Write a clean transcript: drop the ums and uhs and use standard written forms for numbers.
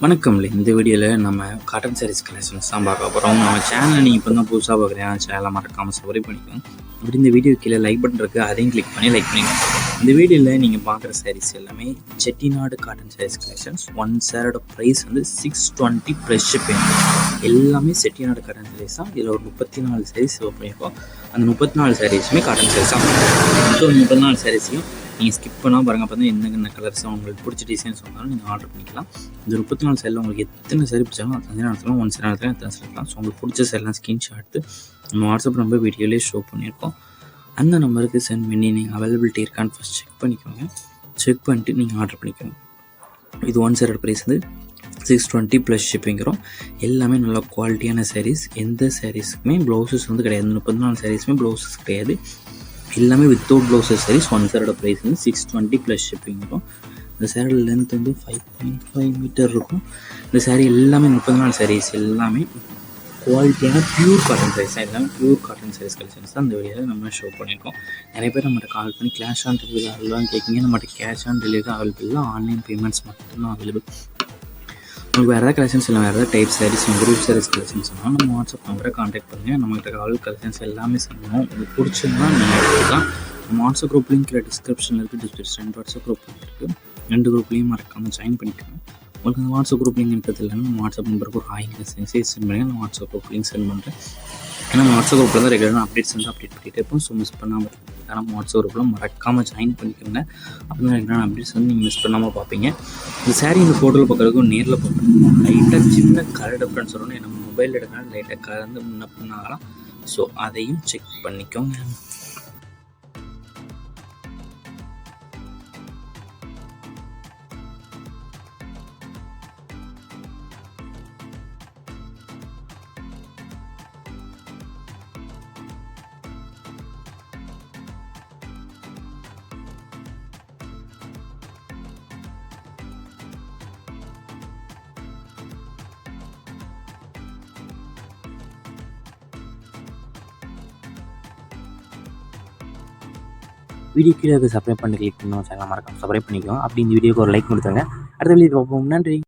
வணக்கம்ல. இந்த வீடியோவில் நம்ம காட்டன் சாரீஸ் கலெக்ஷன்ஸ் தான் பார்க்க போகிறோம். நம்ம சேனலை நீங்கள் இப்போ தான் புதுசாக பார்க்குறீங்க, சேனலை மறக்காமல் சப்ஸ்கிரைப் பண்ணிக்கோங்க. அப்படி இந்த வீடியோ கீழே லைக் பட்டன் இருக்குது, அதையும் கிளிக் பண்ணி லைக் பண்ணிக்கோங்க. இந்த வீடியோவில் நீங்கள் பார்க்குற சாரீஸ் எல்லாமே Chettinad cotton sarees collections. One சாரோட ப்ரைஸ் வந்து 620 ப்ளஸ் ஷிப்பிங். எல்லாமே செட்டிநாடு காட்டன் சாரீஸ் தான். இதில் ஒரு 34 சாரீஸ் பண்ணியிருக்கோம். அந்த 34 சாரீஸுமே காட்டன் சாரீஸ் தான். ஸோ 34 சாரீஸையும் நீங்கள் ஸ்கிப் பண்ணால் பாருங்கள். அப்போ தான் என்னென்ன கலர்ஸ் உங்களுக்கு பிடிச்ச டிசைன்ஸ் வந்தாலும் நீங்கள் ஆர்டர் பண்ணிக்கலாம். இந்த 34 சேரில் உங்களுக்கு எத்தனை சாரி பிடிச்சாலும் அத்தனை நேரத்தில் ஒன் சாரி நேரத்தில் எத்தனை சாரி எடுக்கலாம். ஸோ உங்களுக்கு பிடிச்ச சேரீலாம் ஸ்க்ரீன்ஷாட் எடுத்து நம்ம வாட்ஸ்அப் நம்பர் வீடியோலேயே ஷோ பண்ணியிருக்கோம். அந்த நம்பருக்கு சென்ட் பண்ணி நீங்கள் அவைலபிலிட்டி இருக்கான்னு ஃபஸ்ட் செக் பண்ணிக்கோங்க. செக் பண்ணிட்டு நீங்கள் ஆர்டர் பண்ணிக்கோங்க. இது ஒன் சாரோட ப்ரைஸ் வந்து 620 ப்ளஸ் ஷிப்பிங்கிறோம். எல்லாமே நல்ல குவாலிட்டியான சாரீஸ். எந்த சாரீஸுக்குமே ப்ளவுசஸ் வந்து கிடையாது. இந்த 34 சாரீஸுமே ப்ளவுசஸ் கிடையாது. எல்லாமே வித்தவுட் ப்ளவுசஸ் சாரீஸ். ஒன் சாரோட ப்ரைஸ் வந்து 620 ப்ளஸ் ஷிப்பிங் வரும். இந்த சேரீ லென்த் வந்து 5.5 மீட்டர் இருக்கும். இந்த சேரீ எல்லாமே 34 சாரீஸ் எல்லாமே குவாலிட்டியான ப்யூர் காட்டன் சாரீஸ் தான். எல்லாமே ப்யூர் காட்டன் சாரீஸ் கலெக்ஷன்ஸ் தான் இந்த வீடியோவில் நம்ம ஷோ பண்ணியிருக்கோம். நிறைய பேர் நம்மகிட்ட கால் பண்ணி கேஷ் ஆன் டெலிவரி அவைலபிளாக கேட்குங்க. நம்மகிட்ட கேஷ் ஆன் டெலிவரி அவைலபிள் இல்லை, ஆன்லைன் பேமெண்ட்ஸ் மட்டும்தான் அவைலபிள். உங்களுக்கு வேறு ஏதாவது கலெக்ஷன்ஸ் இல்லை, வேறு ஏதாவது type sarees group sarees collections சொன்னால் நம்ம வாட்ஸ்அப் நம்பரை கான்டாக்ட் பண்ணுங்கள். நம்மகிட்ட கால் கலெக்ஷன்ஸ் எல்லாமே சொல்லுவோம். உங்களுக்கு பிடிச்சிருந்தா நீங்கள் எடுத்துக்கலாம். நம்ம வாட்ஸ்அப் குரூப் லிங்க் டிஸ்கிரிப்ஷனில் இருக்குது. டிஸ்கிரிப்ஷன் வாட்ஸ்அப் குரூப் இருக்குது. 2 குரூப்லேயும் மறக்காமல் ஜாயின் பண்ணிக்கோங்க. உங்களுக்கு அந்த வாட்ஸ்அப் குரூப் லிங்க் இருக்கிறது இல்லைன்னா நம்ம வாட்ஸ்அப் நம்பருக்கு ஒரு ஹாய் மெசேஜ் சென்ட் பண்ணி நான் வாட்ஸ்அப் குரூப் லிங்க் சென்ட் பண்ணுறேன். ஏன்னா நம்ம வாட்ஸ்அப் குரூப்பில் தான் ரெகுலராக அப்டேட்ஸ் வந்து அப்டேட் பண்ணிகிட்டே இருப்போம். ஸோ மிஸ் பண்ணாமல் இருக்குது. நம்ம வாட்ஸ்அப் குரூப்பில் மறக்காமல் ஜாயின் பண்ணிக்கோங்க. அப்போ தான் ரெகுலரான அப்டேட்ஸ் வந்து நீங்கள் மிஸ் பண்ணாமல் பார்ப்பீங்க. இந்த சாரீ இந்த ஃபோட்டோவில் பார்க்குறதுக்கும் நேரில் பார்க்குறதுக்கும் லைட்டாக சின்ன கலர் டிஃப்ரென்ஸ் வரும். நம்ம மொபைல் எடுக்கனால லைட்டாக கலர் வந்து முன்ன பின்ன ஆகலாம். ஸோ அதையும் செக் பண்ணிக்கோங்க. வீடியோ கீழே சப்ஸ்கிரைப் பண்ணி கிளிக் பண்ணணும். சேனல் மறக்காம சப்ஸ்கிரைப் பண்ணிக்கோங்க. அப்படி இந்த வீடியோக்கு ஒரு லைக் கொடுத்துருங்க. அடுத்த வீடியோ பார்ப்போம். நன்றி.